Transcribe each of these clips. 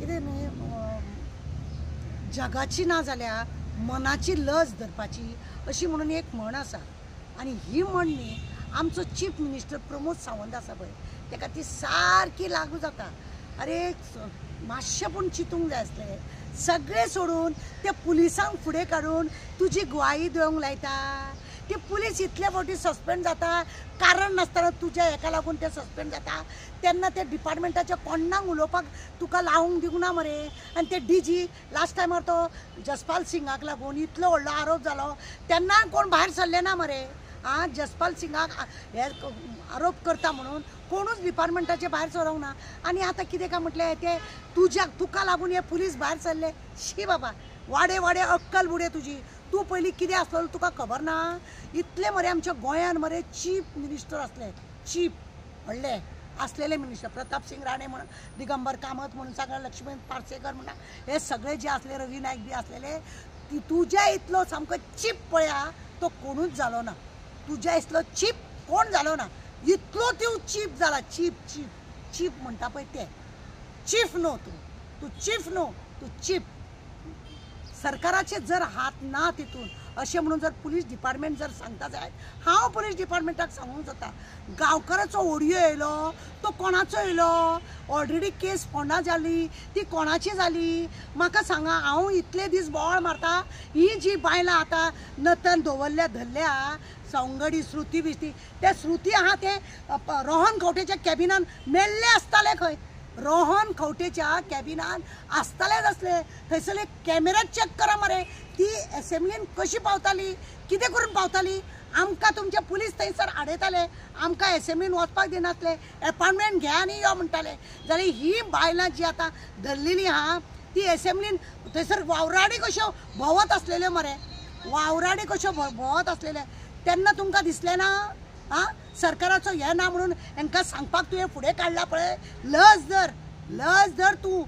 कितें न्ही जगाची ना जाल्यार मनाची लज धरपाची अशी म्हणून एक म्हण आसा आनी ही म्हण न्ही आमचो चीफ मिनिस्टर प्रमोद सावंत आसा पळय तेका ती सारकी लागू जाता। अरे मातशें पूण चिंतूंक जाय आसलें सगळें सोडून ते पुलिसांक फुडें काडून तुजी ग्वाही दिवंक लायता। ते पुलीस इतले फावटी सस्पेंड जाता कारण नासतना तुज्या हेका लागून ते सस्पेंड जाता तेन्ना ते डिपार्टमेंटाच्या कोणाक उलोवपाक तुका लावंक दिवंक ना मरे। आनी ते डीजी लास्ट टायमार तो जसपाल सिंगाक लागून इतलो व्हडलो आरोप जालो तेन्ना कोण भायर सरले ना मरे। जसपाल सिंगाक हे आरोप करता म्हणून कोणूच डिपार्टमेंटाचे भायर सरोंक ना। आनी आतां कितें काय म्हटलें ते तुका लागून हे पुलीस भायर सरले। शी बाबा वाडे वाडे अक्कल बुडे तुजी। तूं पयलीं कितें आसलो तुका खबर ना। इतले मरे आमच्या गोंयान मरे चीफ मिनिस्टर असले चीफ व्हडले असलेले मिनिस्टर प्रताप सिंग राणे म्हणून दिगंबर कामत म्हणून सगळं लक्ष्मण पार्सेकर म्हणून हे सगळे जे असले रवी नाईक बी असलेले तुज्या इतलो सामको चीप पळया तो कोणूच जालो ना। तुज्या इतलो चीप कोण जालो ना। इतलो तूं चीप जाला चीप चीप चीप म्हणटा पळय ते चीफ नो तूं चीफ नो तूं चीप। सरकाराचे जर हात ना तितून अशें म्हणून जर पुलीस डिपार्टमेंट जर सांगता जाय हांव पुलीस डिपार्टमेंटाक सांगूंक जाता गांवकाराचो ऑडियो येयलो तो कोणाचो येयलो ऑलरेडी केस फोंडा जाली ती कोणाची जाली म्हाका सांगा। हांव इतले दीस बोवाळ मारता ही जी बायलां आतां नतन दवरल्या धरल्या सवंगडी श्रुती बिश्ती ते श्रुती आहा ते रोहन खंवटेच्या कॅबिनान मेल्ले आसताले खंय रोहन खंवटेच्या कॅबिनान आसतालेच असले थंयसरले कॅमेरा चॅक करा मरे। ती असेंब्लीन कशी पावताली कितें करून पावताली आमकां तुमचे पुलीस थंयसर आडयताले आमकां असेंब्लीन वचपाक दिनासले अपॉइंटमेंट घे आनी यो म्हणटाले। जाल्यार ही बायलां जी आतां धरलेली आहा ती असेंब्लीन थंयसर वावराडी कश्यो भोंवत असलेल्यो मरे वावराडी कश्यो भोंवत असलेले तेन्ना तुमकां दिसलें ना सरकाराचो हे ना म्हणून हांकां सांगपाक तुवें फुडें काडला पळय लज धर तूं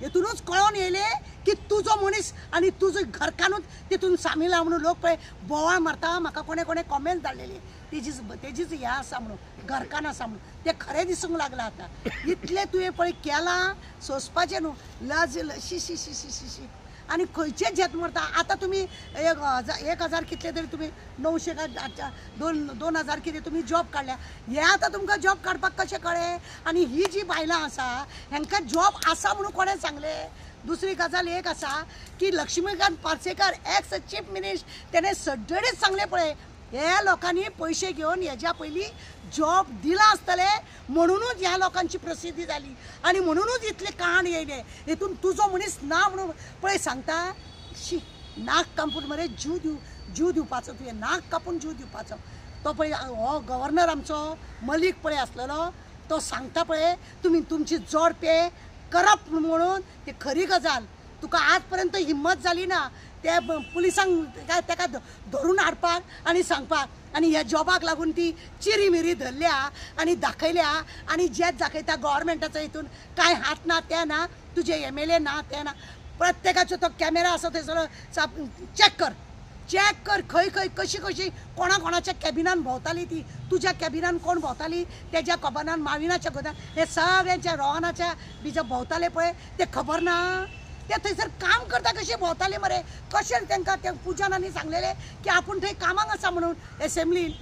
हेतूनच कळोन येयले की तुजो मनीस आनी तुजो घरकानूच तितून सामील आहा म्हणून लोक पळय बोवाळ मारता। म्हाका कोणे कॉमेंट धाडलेली तेजीच हे आसा म्हणून घरकान आसा म्हणून ते खरें दिसूंक लागलां आतां इतलें तुवें पळय केलां सोंसपाचें न्हू लज शी शी शी शी शी शी। आनी खंयचेच झेत मारता आतां तुमी 1000 कितले तरी तुमी 900 का 2000 कितें तुमी जॉब काडल्या हे आतां तुमकां जॉब काडपाक कशें कळ्ळें। आनी ही जी बायलां आसा हांकां जॉब आसा म्हणून कोणें सांगलें। दुसरी गजाल एक आसा की Laxmikant Parsekar ex chief minister तेणें सड्डडीत सांगलें पळय हे लोकांनी पयशे घेवन हेज्या पयलीं जॉब दिला आसतले म्हणूनच ह्या लोकांची प्रसिद्धी जाली आनी म्हणूनच इतले काण येयले हेतून तुजो मनीस ना म्हणून पळय सांगता शी नाक कापून मरे जीव दिवपाचो तुवें नाक कापून जीव दिवपाचो। तो पळय हो गव्हर्नर आमचो मलीक पळय आसलेलो तो सांगता पळय तुमी तुमची जोड पे करप म्हणून ती खरी गजाल तुका आज पर्यंत हिम्मत जाली ना ते पुलिसांक तेका धरून हाडपाक आनी सांगपाक आनी ह्या जॉबाक लागून ती चिरी मिरी धरल्या आनी दाखयल्या आनी जेच दाखयता गव्हर्मेंटाचो हितून कांय हात ना ते ना तुजे MLA ना ते ना प्रत्येकाचो तो कॅमेरा आसा थंयसर चॅक कर खंय कशी कोणाच्या कॅबिनान भोंवताली ती तुज्या कॅबिनान कोण भोंवताली तेज्या कॅबिनान माविनाच्या गोदान हे सगळ्यांच्या रोहनाच्या बीजा भोंवताले पळय ते खबर ना ते थंयसर काम करता कशे भोंवताले मरे कशें तांकां ते पुजनांनी सांगलेले की आपूण थंय कामाक आसा म्हणून एसेंब्लीन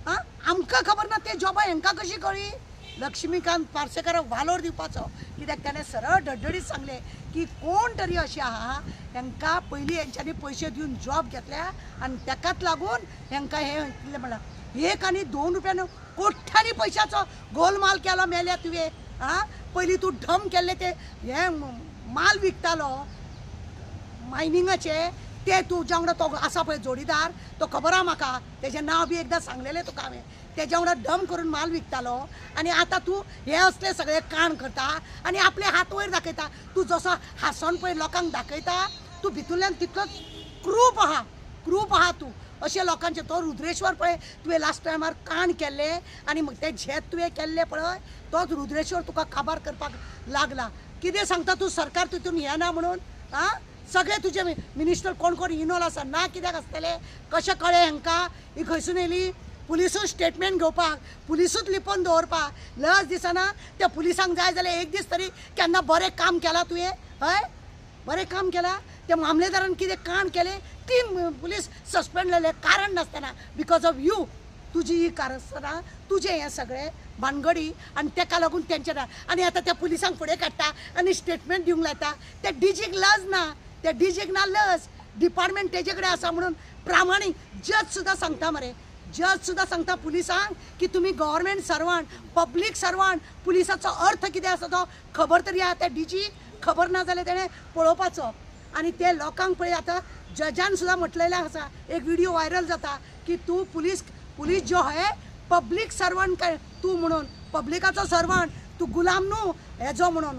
आमकां खबर ना ते जॉबा हांकां कशी कळ्ळी। लक्ष्मीकांत पार्सेकराक वालोर दिवपाचो कित्याक ताणें सरळ धडधडीत सांगलें की कोण तरी अशी आहा हांकां पयलीं हेंच्यांनी पयशे दिवन जॉब घेतल्या आनी ताकाच लागून हांकां हे कितें म्हणलां 1 आनी 2 रुपयान कोट्यांनी पयशाचो गोलमाल केलो मेल्या तुवें पयलीं तूं ढम केल्ले ते हे माल विकतालो मायनिंगाचे ते तुज्या वांगडा तो आसा पळय जोडीदार तो खबर आहा म्हाका तेजें नांव बी एकदां सांगलेलें तुका हांवें तेज्या वांगडा ढम करून माल विकतालो आनी आतां तूं हे असले सगळे काण करता आनी आपले हात वयर दाखयता तूं जसो हांसोन पळय लोकांक दाखयता तूं भितूंतल्यान तितलोच क्रूप आहा तूं अशे लोकांचे तो रुद्रेश्वर पळय तुवें लास्ट टायमार काण केल्ले आनी ते झेत तुवें केल्ले पळय तोच रुद्रेश्वर तुका काबार करपाक लागला। कितें सांगता तूं सरकार तितून हे ना म्हणून सगळे तुजे मिनिस्टर कोण इनवॉल्व आसा ना कित्याक आसतले कशें कळ्ळें हांकां ही खंयसून येयली पुलिसूच स्टेटमेंट घेवपाक पुलिसूच लिपोवन दवरपाक लज दिसना त्या पुलिसांक जाय जाल्यार एक दीस तरी केन्ना बरें काम केलां तुवें हय बरें काम केलां त्या मामलेदारान कितें कांड केलें 3 पुलीस सस्पेंड जाले कारण नासतना बिकॉज ऑफ यू तुजी ही कारस्थाना तुजें हें सगळें भानगडी आनी ताका लागून तेंचे आनी आतां त्या पुलिसांक फुडें काडटा आनी स्टेटमेंट दिवंक लायता त्या डीजीक लज ना त्या डीजीक ना लज डिपार्टमेंट तेजे कडेन आसा म्हणून प्रामाणीक जज सुद्दां सांगता मरे जज सुद्दां सांगता पुलिसांक की तुमी गव्हर्मेंट सर्वंट पब्लीक सर्वंट पुलिसाचो अर्थ कितें आसा तो खबर तरी आहा त्या डीजी खबर ना जाल्यार तेणें पळोवपाचो आनी ते लोकांक पळय आतां जजान सुद्दां म्हटलेलें आसा एक व्हिडिओ व्हायरल जाता की तूं पुलीस जो है पब्लीक सर्वंट काय तूं म्हणून पब्लिकाचो सर्वंट तूं गुलाम न्हू हेजो म्हणून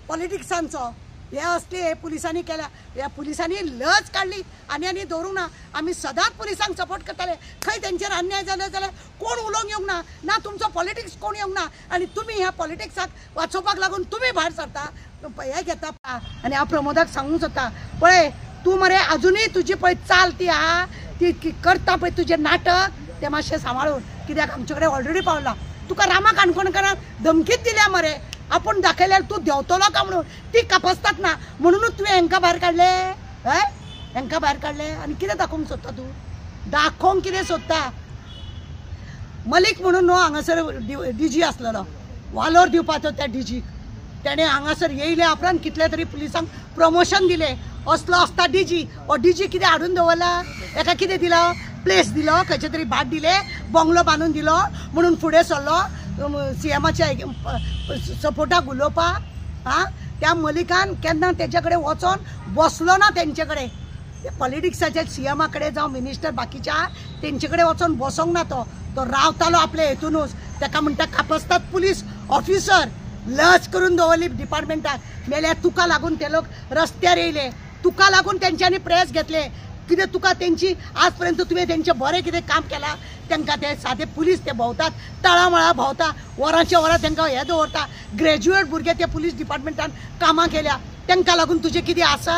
पॉलिटिक्सांचो हे असले हे पुलिसांनी केल्या ह्या पुलिसांनी लज काडली आनी दवरूंक ना आमी सदांच पुलिसांक सपोर्ट करताले खंय तेंचेर अन्याय जालो जाल्यार कोण उलोवंक येवंक ना तुमचो पॉलिटिक्स कोण येवंक ना आनी तुमी ह्या पॉलिटिक्साक वाचोवपाक लागून तुमी भायर सरता हे घेता आनी हांव प्रमोदाक सांगूंक सोदता पळय तूं मरे अजुनूय तुजी पळय चाल ती आहा ती करता पळय तुजें नाटक ते मातशें सांबाळून कित्याक आमचे कडेन ऑलरेडी पावला तुका रामा काणकोणकारांक धमकीच दिल्या मरे आपूण दाखयल्यार तूं देंवतलो का म्हणून ती कापसतात ना म्हणूनच तुवें हांकां भायर काडले हय हांकां भायर काडले आनी कितें दाखोवंक सोदता तूं दाखोवंक कितें सोदता मलीक म्हणून न्हू हांगासर डीजी आसलेलो वालोर दिवपाचो त्या डीजीक तेणें हांगासर येयले उपरांत कितले तरी पुलिसांक प्रमोशन दिलें असलो आसता डीजी हो डीजी कितें हाडून दवरला एका कितें दिलो प्लेस दिलो खंयचे तरी भाट दिले बंगलो बांदून दिलो म्हणून फुडें सरलो सीएमाच्या सपोर्टाक उलोवपाक त्या मलिकान केन्ना तेजे कडेन वचोन बसलो ना तेंचे कडेन पॉलिटिक्साच्या सीएमा कडेन जावं मिनिस्टर बाकीच्या तेंचे कडेन वचोन बसोंक ना तो रावतालो आपले हेतूनच ताका म्हणटा कापसतात पुलीस ऑफिसर लज करून दवरली डिपार्टमेंटाक मेल्यार तुका लागून ते लोक रस्त्यार येयले तुका लागून तेंच्यांनी प्रेस घेतले कितें तुका तेंची आज पर्यंत तुवें तेंचें बरें कितें काम केलां तांकां ते सादे पुलीस ते भोंवतात तळामळा भोंवता वरांचे वरां तांकां हे दवरता ग्रॅज्युएट भुरगे ते पुलीस डिपार्टमेंटान कामां केल्या तांकां लागून तुजें कितें आसा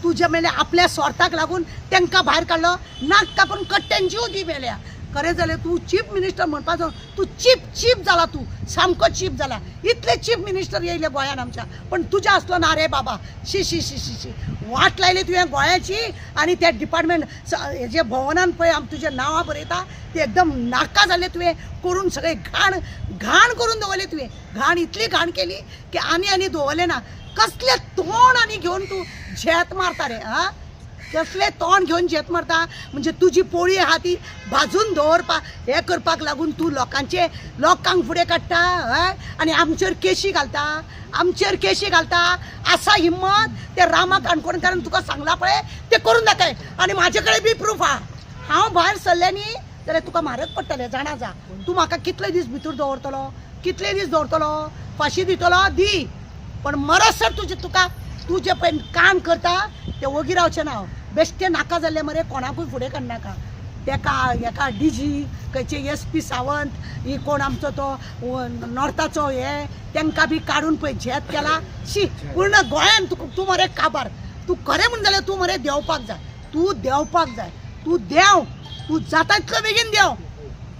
तुजे मेले आपल्या स्वार्थाक लागून तांकां भायर काडलो नाक कापून कट्ट्यान जीव दी मेल्या खरें जाल्यार तूं चीफ मिनिस्टर म्हणपाचो तूं चीप जाला तूं सामको चीप जाला इतले चीफ मिनिस्टर येयले गोंयान आमच्या पण तुजें आसलो ना रे बाबा शी शी शी शी शी वाट लायली तुवें गोंयाची आनी त्या डिपार्टमेंट हेजे भवनान पळय तुजें नांवां बरयता ते एकदम नाका जालें तुवें करून सगळें घाण करून दवरलें तुवें घाण इतली घाण केली की आनी दवरलें ना कसलें तोंड आनी घेवन तूं झेत मारता रे कसले तोंड घेवन झेत मारता म्हणजे तुजी पोळी आहा ती भाजून दवरपाक हे करपाक लागून तूं लोकांक फुडें काडटा हय आनी आमचेर केशी घालता आसा हिम्मत ते रामा काणकोणकारान तुका सांगला पळय ते करून दाखय आनी म्हाजे कडेन बी प्रूफ आहा हांव भायर सरलें न्ही जाल्यार तुका म्हारग पडटलें जाणा जा तूं म्हाका कितले दीस भितर दवरतलो फाशी दितलो दी पण मरसर तूं जे पळय काम करता ते वगी रावचें ना बेश्टे नाका जाल्ले मरे कोणाकूय फुडें काडनाका तेका हेका डीजी खंयचे SP सावंत ही कोण आमचो तो नॉर्थाचो हे तांकां बी काडून पळय झेत केला शी पूर्ण गोंयान तूं मरे काबार तूं खरें म्हण जाल्यार तूं मरे देंवपाक जाय तूं तूं जाता तितलो बेगीन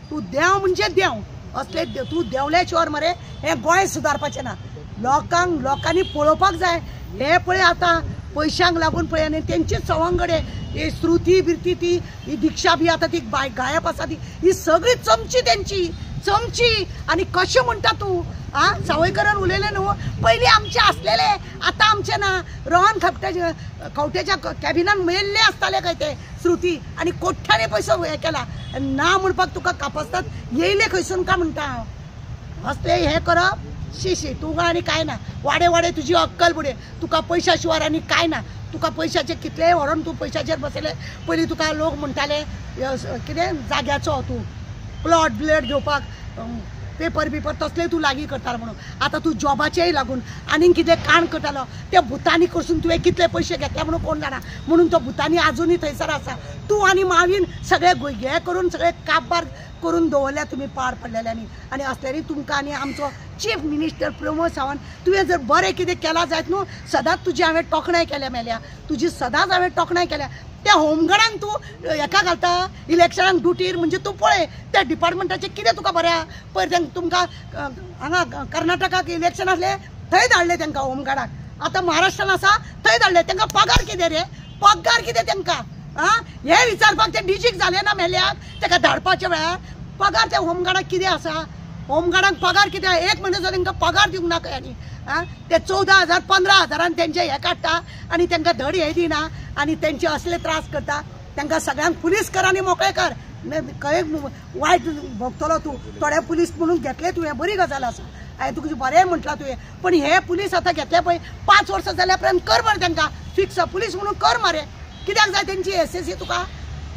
तूं देंव म्हणजे देंव असले तूं देंवल्या शिवाय मरे हें गोंय सुदारपाचें ना लोकांनी पळोवपाक जाय हे पळय आतां पयशांक लागून पळय आनी तेंचीच सवंगडे ही श्रुती बिरती ही दिक्षा बी आतां ती गायप आसा ती ही सगळी चमची तेंची आनी कशें म्हणटा तूं सावयकरान उलयलें न्हू पयलीं आमचे आसलेले आतां आमचे ना रोहन खंवटेच्या कॅबिनान मेल्ले आसताले खंय ते श्रुती आनी कोठ्यांनी पयसो हे केला ना म्हणपाक तुका कापसतात येयले खंयसून काय म्हणटा हांव असले हे करप शी तुका आनी काय ना वाडे तुजी अक्कल बुडे तुका पयशा शिवाय आनी काय ना तुका पयशाचे कितलेय व्हरोन तूं पयशाचेर बसयले पयलीं तुका लोक म्हणटाले कितें जाग्याचो तूं प्लॉट घेवपाक पेपर तसले तूं लागीं करतालो म्हणून आतां तूं जॉबाचेय लागून आनीक कितें काण करतालो त्या भुतानी कडसून तुवें कितले पयशे घेतले म्हणून कोण जाणा म्हणून तो भुतानी आजुनूय थंयसर आसा तूं आनी मावीन सगळे हे करून सगळे काबार करून दवरल्या तुमी पाड पडलेल्यांनी आनी असल्यानी तुमकां आनी आमचो चीफ मिनिस्टर प्रमोद सावंत तुवें जर बरें कितें केलां जायत न्हू सदांच तुजी हांवें तोखणाय केल्या मेल्या तुजी सदांच हांवें तोखणाय केल्या त्या होमगार्डांक तूं हेका घालता इलेक्शनाक ड्युटीर म्हणजे तूं पळय त्या डिपार्टमेंटाचें कितें तुका बऱ्या पयर तुमकां हांगा कर्नाटकाक इलेक्शन आसलें थंय धाडलें तांकां होमगार्डाक आतां महाराष्ट्रान आसा थंय धाडलें तांकां पगार कितें रे पगार कितें तांकां हे विचारपाक ते डीजीक जालें ना मेल्याक ताका धाडपाच्या वेळार पगार त्या होमगार्डाक कितें आसा होमगार्डांक पगार कितें एक म्हयनो जो तांकां पगार दिवंक ना खंय ते 14,000 15,000 तेंचे हे काडटा आनी तांकां धड हे दिना आनी तेंचे असले त्रास करता तांकां सगळ्यांक पुलीस कर आनी मोकळे कर खंय वायट भोगतलो तूं थोडे पुलीस म्हणून घेतले तुवें बरी गजाल आसा हांवें तुका बरें म्हटलां तुवें पण हे पुलीस आतां घेतले पळय 5 वर्सां जाल्या पर्यंत कर मरे तांकां फिक्स पुलीस म्हणून कर मरे कित्याक जाय तेंची एसएससी तुका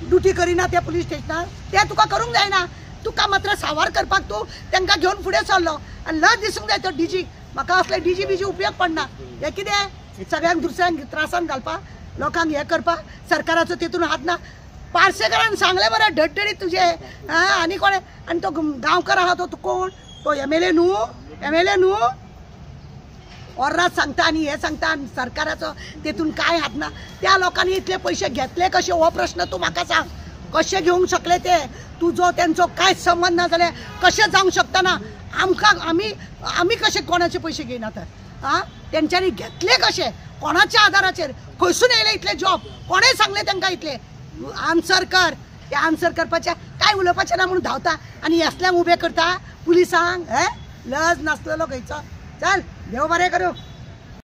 ड्युटी करिना त्या पुलीस स्टेशनार ते तुका करूंक जायना तुका मात्र सावार करपाक तूं तांकां घेवन फुडें सरलो आनी लज दिसूंक जाय तो डीजीक म्हाका असले डीजी बीजी उपयोग पडना हे कितें सगळ्यांक दुसऱ्यांक त्रासान घालपाक लोकांक हे करपाक सरकाराचो तितून हात ना पार्सेकरान सांगले मरे धडधडीत तुजे आनी कोण आनी तो गांवकार आहा तो कोण तो एमएलए न्हू ओर्रात सांगता आनी हे सांगता सरकाराचो तितून काय हात ना त्या लोकांनी इतले पयशे घेतले कशे हो प्रश्न तूं म्हाका सांग कशे घेवंक शकले ते तुजो तेंचो कांयच संबंध ना जाल्यार कशें जावंक शकता ना आमकां आमी कशे कोणाचे पयशे घेयना तर तेंच्यांनी घेतले कशे कोणाच्या आदाराचेर खंयसून येयले इतले जॉब कोणें सांगले तांकां इतले आन्सर कर ते आन्सर करपाचें काय उलोवपाचें ना म्हणून धांवता आनी असल्यांक उबें करता पुलिसांक लज नासलेलो खंयचो चल देव बरें करूं.